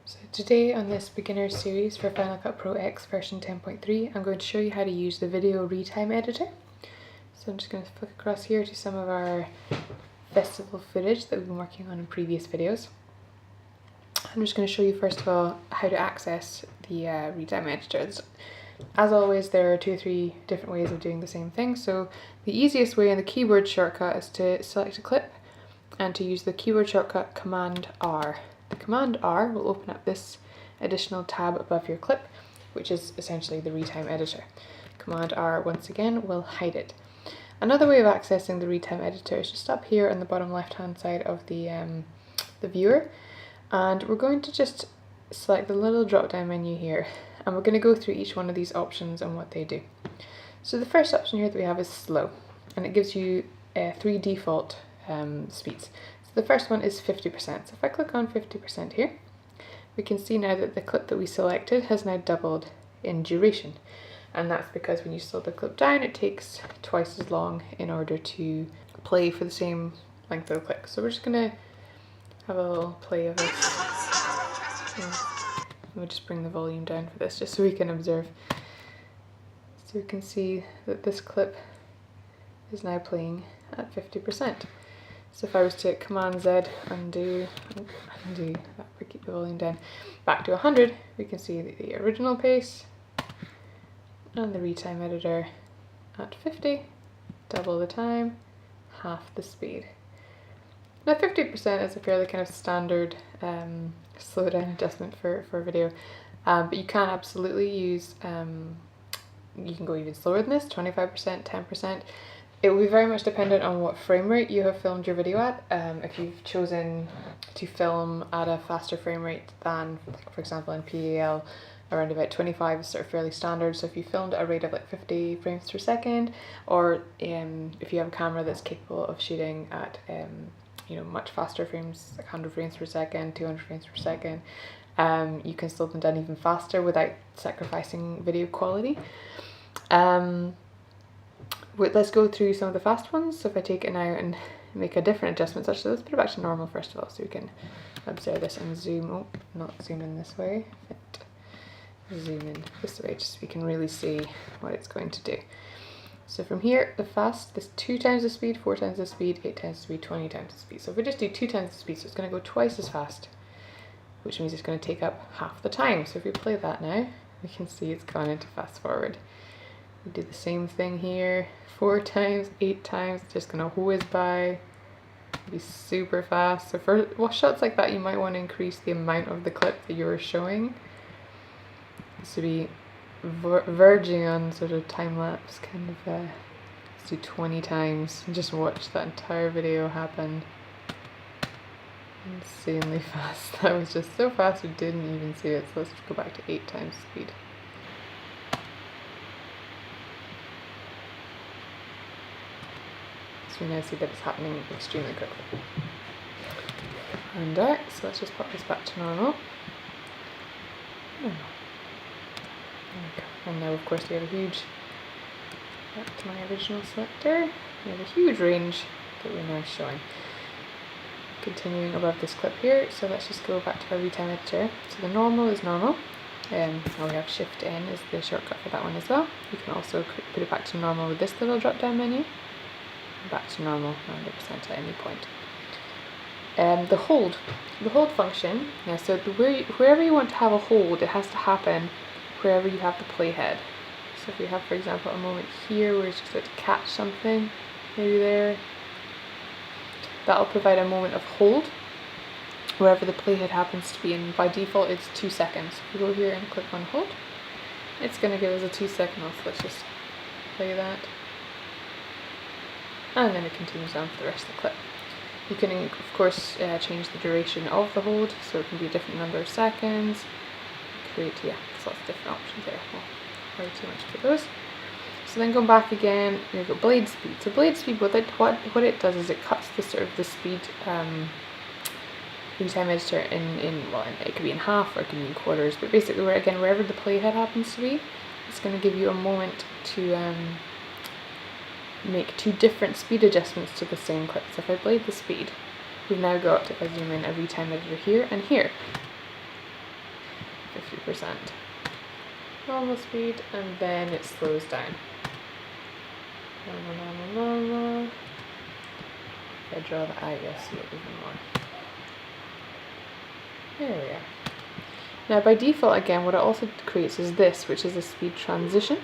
So today on this beginner series for Final Cut Pro X version 10.3, I'm going to show you how to use the video Retime editor. So I'm just going to flick across here to some of our festival footage that we've been working on in previous videos. I'm just going to show you first of all how to access the Retime editor. As always, there are 2 or 3 different ways of doing the same thing. So the easiest way in the keyboard shortcut is to select a clip and to use the keyboard shortcut Command R. The Command R will open up this additional tab above your clip, which is essentially the Retime editor. Command R once again will hide it. Another way of accessing the Retime editor is just up here on the bottom left hand side of the viewer, and we're going to just select the little drop down menu here, and we're going to go through each one of these options and what they do. So the first option here that we have is slow, and it gives you 3 default speeds. The first one is 50%. So if I click on 50% here, we can see now that the clip that we selected has now doubled in duration. And that's because when you slow the clip down, it takes twice as long in order to play for the same length of the clip. So we're just going to have a little play of this. We'll just bring the volume down for this just so we can observe. So we can see that this clip is now playing at 50%. So if I was to Command Z, undo that, keep the volume down, back to 100, we can see the original pace and the Retime editor at 50, double the time, half the speed. Now 50% is a fairly kind of standard slowdown adjustment for video, but you can absolutely use, you can go even slower than this, 25%, 10%. It will be very much dependent on what frame rate you have filmed your video at. If you've chosen to film at a faster frame rate than, for example, in PAL, around about 25 is sort of fairly standard. So if you filmed at a rate of like 50 frames per second, or if you have a camera that's capable of shooting at much faster frames, like 100 frames per second, 200 frames per second, you can slow them down even faster without sacrificing video quality. Let's go through some of the fast ones. So if I take it now and make a different adjustment, such as let's put it back to normal first of all, so we can observe this and zoom. Not zoom in this way, but zoom in this way, just so we can really see what it's going to do. So from here, the fast, this 2 times the speed, 4 times the speed, 8 times the speed, 20 times the speed. So if we just do 2 times the speed, so it's going to go twice as fast, which means it's going to take up half the time. So if we play that now, we can see it's gone into fast forward. We do the same thing here, 4 times, 8 times, just gonna whiz by, be super fast. So for shots like that, you might want to increase the amount of the clip that you're showing. This would be verging on sort of time lapse kind of, let's do 20 times and just watch that entire video happen. Insanely fast. That was just so fast we didn't even see it. So let's go back to 8 times speed. So we now see that it's happening extremely quickly. And so let's just pop this back to normal. There we go. And now of course we have a huge, back to my original selector, we have a huge range that we're now showing. Continuing above this clip here, so let's just go back to our Retime editor. So the normal is normal, now we have Shift N is the shortcut for that one as well. You can also put it back to normal with this little drop down menu. Back to normal 100% at any point. The hold function, now so wherever you want to have a hold, it has to happen wherever you have the playhead. So if you have, for example, a moment here where it's just about to catch something, maybe there, that'll provide a moment of hold wherever the playhead happens to be, and by default it's 2 seconds. If we go here and click on hold, it's going to give us a 2-second hold. So let's just play that. And then it continues on for the rest of the clip. You can, of course, change the duration of the hold, so it can be a different number of seconds. Create, there's lots of different options there. Well, way too much for those. So then going back again, we've got blade speed. So blade speed, what it does is it cuts the sort of the speed Retime editor in it could be in half or it can be in quarters, but basically wherever the playhead happens to be, it's going to give you a moment to make 2 different speed adjustments to the same clip. So if I blade the speed, we've now got, if I zoom in, a Retime editor here and here. 50%. Normal speed, and then it slows down. Normal. If I draw the eye, you'll see it even more. There we are. Now by default, again, what it also creates is this, which is a speed transition.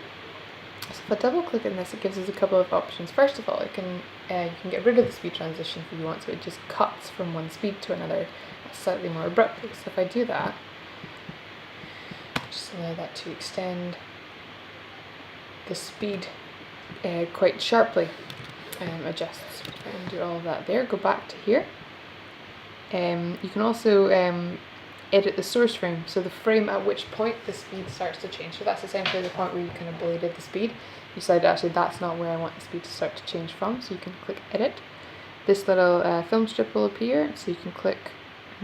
So if I double click on this, it gives us a couple of options. First of all, you can get rid of the speed transition if you want, so it just cuts from one speed to another slightly more abruptly. So if I do that, just allow that to extend the speed quite sharply, adjusts, and do all of that there. Go back to here. You can also edit the source frame, so the frame at which point the speed starts to change. So that's essentially the point where you kind of bladed the speed. You decide actually that's not where I want the speed to start to change from, so you can click edit. This little film strip will appear, so you can click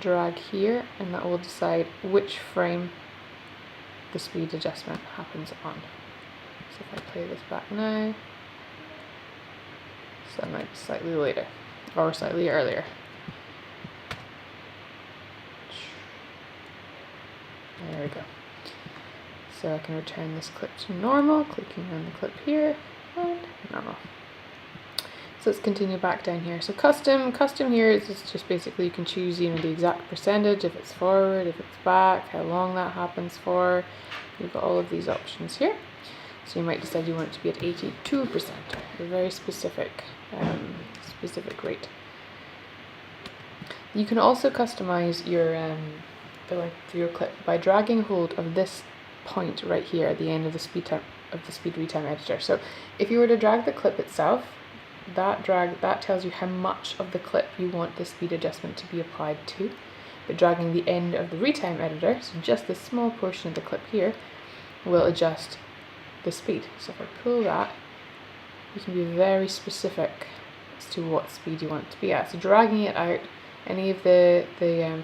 drag here, and that will decide which frame the speed adjustment happens on. So if I play this back now, so that might be slightly later, or slightly earlier. There we go. So I can return this clip to normal, clicking on the clip here, and normal. So let's continue back down here. So custom here is just basically you can choose, you know, the exact percentage, if it's forward, if it's back, how long that happens for. You've got all of these options here. So you might decide you want it to be at 82%, a very specific rate. You can also customize your the length of your clip by dragging hold of this point right here at the end of the speed retime editor. So if you were to drag the clip itself, that tells you how much of the clip you want the speed adjustment to be applied to. But dragging the end of the retime editor, so just this small portion of the clip here, will adjust the speed. So if I pull that, you can be very specific as to what speed you want it to be at. So dragging it out, any of the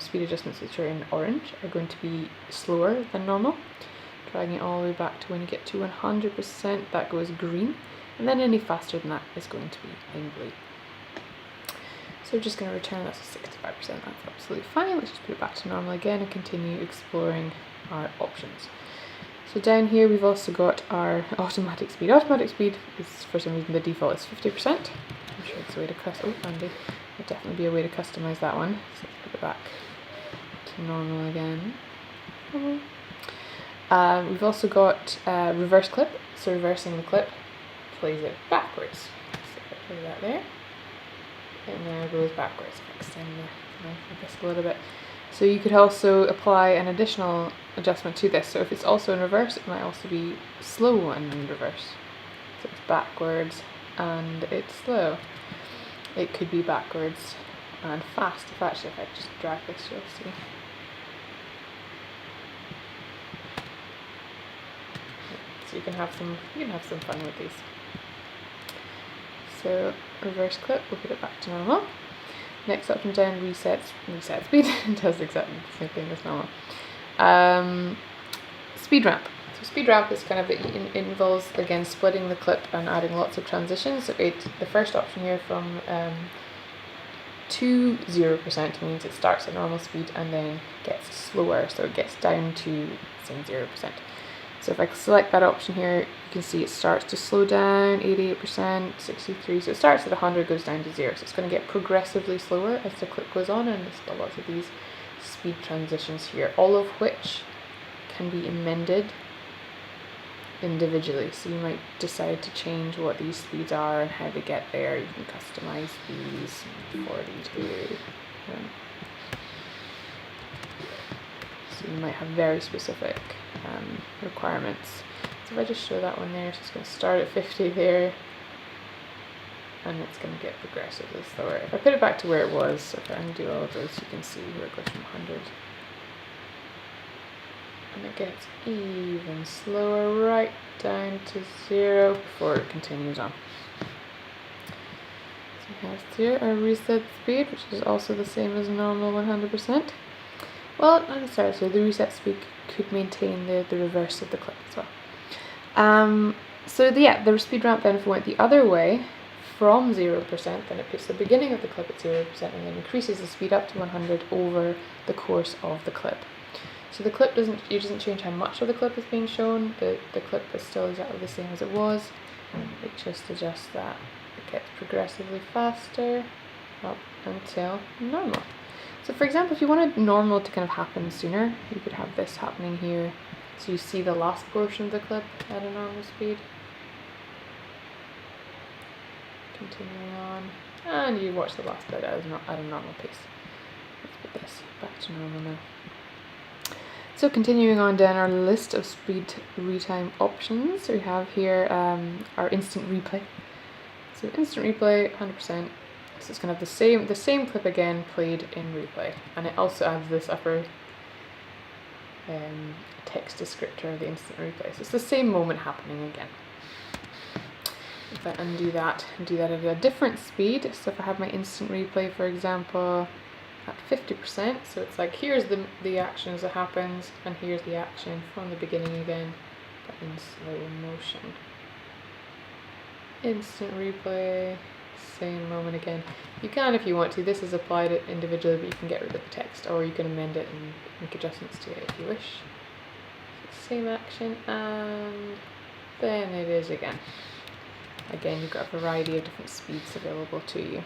speed adjustments which are in orange are going to be slower than normal. Dragging it all the way back to when you get to 100%, that goes green, and then any faster than that is going to be in blue. So we're just going to return that to 65%, that's absolutely fine. Let's just put it back to normal again and continue exploring our options. So down here we've also got our automatic speed. Automatic speed is, for some reason, the default is 50%. I'm sure it's a way to there'll definitely be a way to customize that one. So let's put it back to normal again. We've also got reverse clip. So reversing the clip plays it backwards. So if I play that there, it now goes backwards. If I extend the knife like this a little bit. So you could also apply an additional adjustment to this. So if it's also in reverse, it might also be slow and in reverse. So it's backwards and it's slow. It could be backwards and fast. If I just drag this, you'll see. So you can have some fun with these. So reverse clip, we'll put it back to normal. Next option down, reset speed. It does exactly the same thing as normal. Speed ramp. So speed ramp is kind of, it involves again splitting the clip and adding lots of transitions. So the first option here from to 0% means it starts at normal speed and then gets slower, so it gets down to say 0%. So if I select that option here, you can see it starts to slow down, 88%, 63%, so it starts at 100, goes down to 0, so it's going to get progressively slower as the clip goes on, and there's got lots of these speed transitions here, all of which can be amended individually. So you might decide to change what these speeds are and how they get there. You can customize these 42. So you might have very specific requirements. So if I just show that one there, so it's going to start at 50 there, and it's going to get progressively slower. If I put it back to where it was, so if I undo all of those, you can see where it goes from 100. And it gets even slower right down to 0 before it continues on. So we have here our reset speed, which is also the same as normal 100%. Well, not necessarily, so the reset speed could maintain the reverse of the clip as well. So the speed ramp then, if we went the other way, from 0%, then it puts the beginning of the clip at 0% and then increases the speed up to 100 over the course of the clip. So the clip doesn't change how much of the clip is being shown. The clip is still exactly the same as it was. It just adjusts that. It gets progressively faster up until normal. So for example, if you wanted normal to kind of happen sooner, you could have this happening here. So you see the last portion of the clip at a normal speed. Continuing on, and you watch the last bit at a normal pace. Let's put this back to normal now. So continuing on down our list of speed retime options, we have here our instant replay. So instant replay, 100%. So it's going to have the same clip again played in replay, and it also adds this upper text descriptor of the instant replay. So it's the same moment happening again. If I undo that and do that at a different speed, so if I have my instant replay, for example, at 50%, so it's like here's the action as it happens, and here's the action from the beginning again, but in slow motion. Instant replay, same moment again. You can, if you want to, this is applied it individually, but you can get rid of the text, or you can amend it and make adjustments to it if you wish. So same action, and then it is again. Again, you've got a variety of different speeds available to you.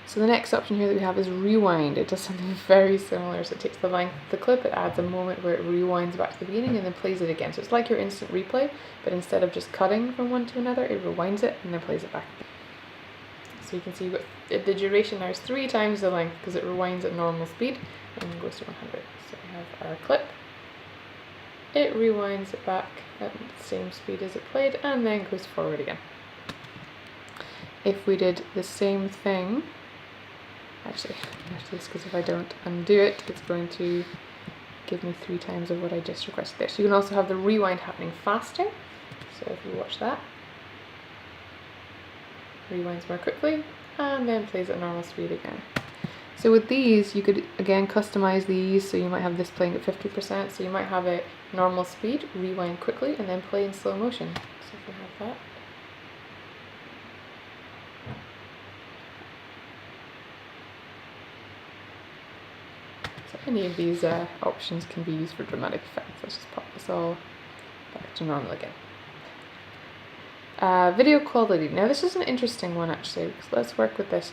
So the next option here that we have is rewind. It does something very similar. So it takes the length of the clip, it adds a moment where it rewinds back to the beginning and then plays it again. So it's like your instant replay, but instead of just cutting from one to another, it rewinds it and then plays it back. So you can see the duration there is 3 times the length because it rewinds at normal speed and then goes to 100. So we have our clip. It rewinds it back at the same speed as it played and then goes forward again. If we did the same thing, actually this, because if I don't undo it, it's going to give me 3 times of what I just requested there. So you can also have the rewind happening faster. So if you watch that, rewinds more quickly and then plays at normal speed again. So with these, you could again customize these, so you might have this playing at 50%, so you might have it normal speed, rewind quickly, and then play in slow motion. So if we have that. So any of these options can be used for dramatic effects. Let's just pop this all back to normal again. Video quality. Now this is an interesting one actually, because let's work with this.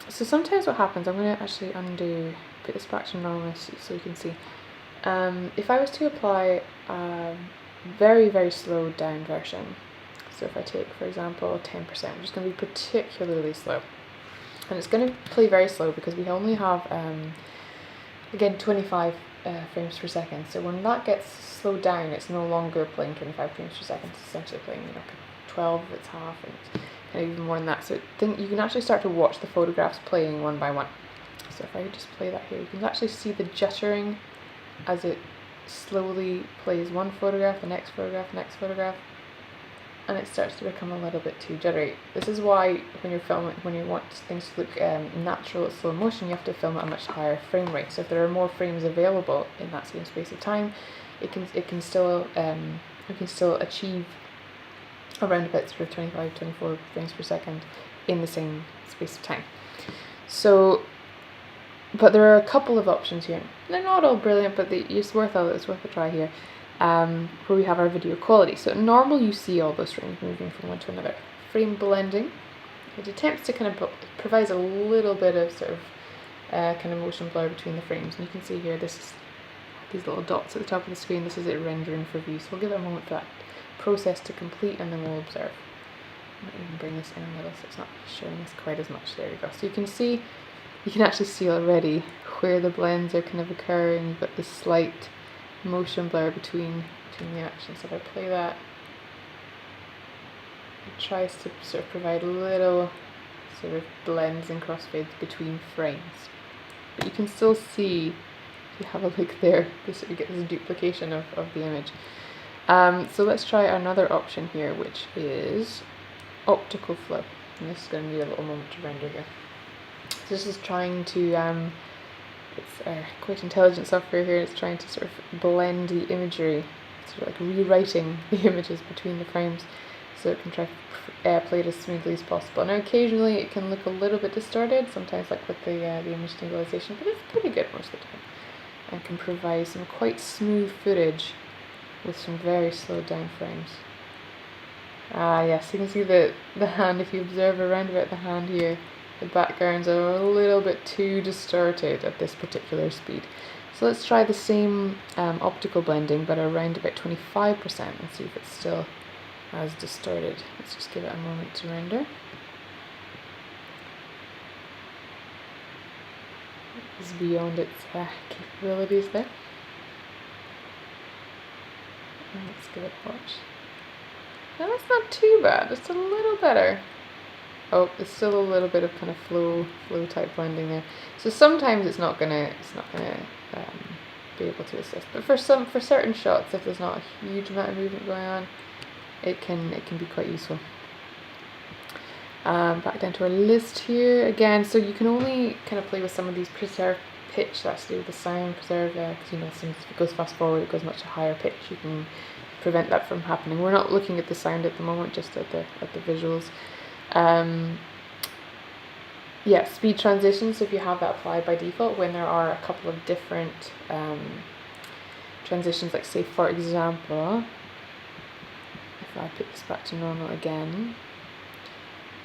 So sometimes what happens, I'm going to actually put this back to normal so you can see. If I was to apply a very, very slowed down version, so if I take, for example, 10%, which is going to be particularly slow, and it's going to play very slow because we only have, again, 25 frames per second. So when that gets slowed down, it's no longer playing 25 frames per second, it's essentially playing 12 of its half, and even more than that. So then you can actually start to watch the photographs playing one by one. So if I just play that here, you can actually see the juttering as it slowly plays one photograph, the next photograph, next photograph, and it starts to become a little bit too jittery. This is why when you're filming, when you want things to look natural at slow motion, you have to film at a much higher frame rate. So if there are more frames available in that same space of time, you can still achieve around about sort of 25, 24 frames per second in the same space of time. So, but there are a couple of options here. They're not all brilliant, but it's worth a try here. Where we have our video quality. So normal, you see all those frames moving from one to another. Frame blending, it attempts to kind of provides a little bit of sort of kind of motion blur between the frames. And you can see here, this is these little dots at the top of the screen. This is it rendering for view. So we'll give it a moment for that process to complete, and then we'll observe. I might even bring this in a little so it's not showing us quite as much. There we go. So you can actually see already where the blends are kind of occurring. You've got this slight motion blur between the actions. So if I play that, it tries to sort of provide little sort of blends and crossfades between frames. But you can still see, if you have a look there, you get this duplication of the image. So let's try another option here, which is optical flow. And this is going to need a little moment to render here. So this is trying to, it's quite intelligent software here. It's trying to sort of blend the imagery, sort of like rewriting the images between the frames. so it can try to play it as smoothly as possible. Now occasionally it can look a little bit distorted, sometimes like with the image stabilization, but it's pretty good most of the time, and can provide some quite smooth footage with some very slowed down frames. Ah yes, you can see the hand, if you observe around about the hand here, the backgrounds are a little bit too distorted at this particular speed. So let's try the same optical blending but around about 25% and see if it's still as distorted. Let's just give it a moment to render. It's beyond its capabilities there. Let's give it a watch. No, that's not too bad. It's a little better. Oh, it's still a little bit of kind of flow type blending there. So sometimes it's not gonna be able to assist. But for certain shots, if there's not a huge amount of movement going on, it can be quite useful. Back down to our list here again. So you can only kind of play with some of these preserve pitch. That's to do with the sound preserve, because you know, if it goes fast forward, it goes much higher pitch. You can prevent that from happening. We're not looking at the sound at the moment, just at the visuals. Yeah, speed transitions, if you have that applied by default, when there are a couple of different transitions, like say for example, if I put this back to normal again,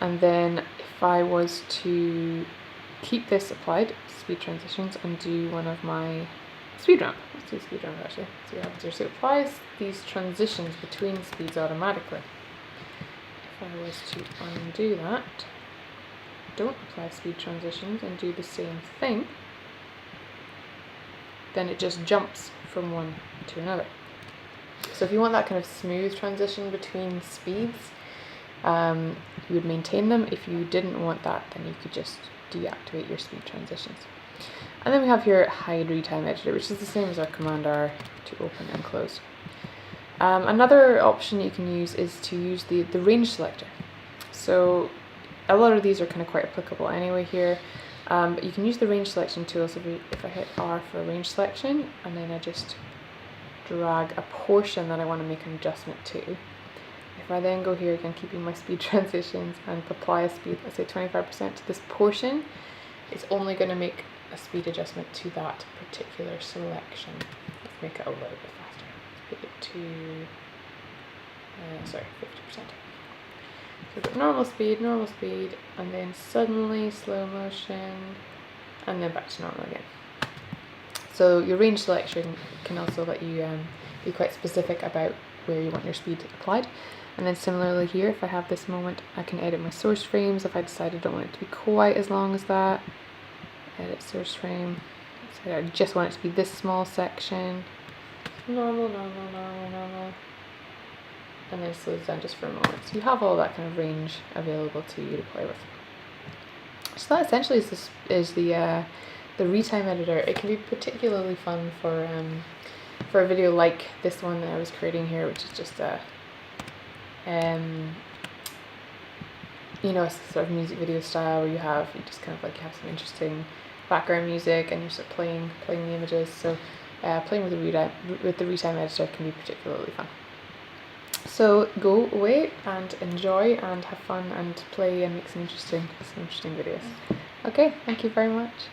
and then if I was to keep this applied, speed transitions, and do one of my speed ramp, let's do speed ramp actually, see what happens here. So it applies these transitions between speeds automatically. If I was to undo that, don't apply speed transitions and do the same thing, then it just jumps from one to another. So if you want that kind of smooth transition between speeds, you would maintain them. If you didn't want that, then you could just deactivate your speed transitions. And then we have here hide retime editor, which is the same as our command R to open and close. Another option you can use is to use the range selector. So a lot of these are kind of quite applicable anyway here, but you can use the range selection tool. So if I hit R for range selection, and then I just drag a portion that I want to make an adjustment to. If I then go here again, keeping my speed transitions, and apply a speed, let's say 25% to this portion, it's only going to make a speed adjustment to that particular selection. Let's make it a little bit faster. Let's put it to, 50%. So we've got normal speed, and then suddenly slow motion, and then back to normal again. So your range selection can also let you be quite specific about where you want your speed applied. And then similarly here, if I have this moment, I can edit my source frames. If I decide I don't want it to be quite as long as that, edit source frame. So I just want it to be this small section. Normal. And then it slows down just for a moment. So you have all that kind of range available to you to play with. So that essentially is the Retime editor. It can be particularly fun for a video like this one that I was creating here, which is just a you know, a sort of music video style where you just kind of like have some interesting background music and you're sort of playing the images. So playing with the Retime editor can be particularly fun. So go away and enjoy and have fun and play and make some interesting videos. Okay, thank you very much.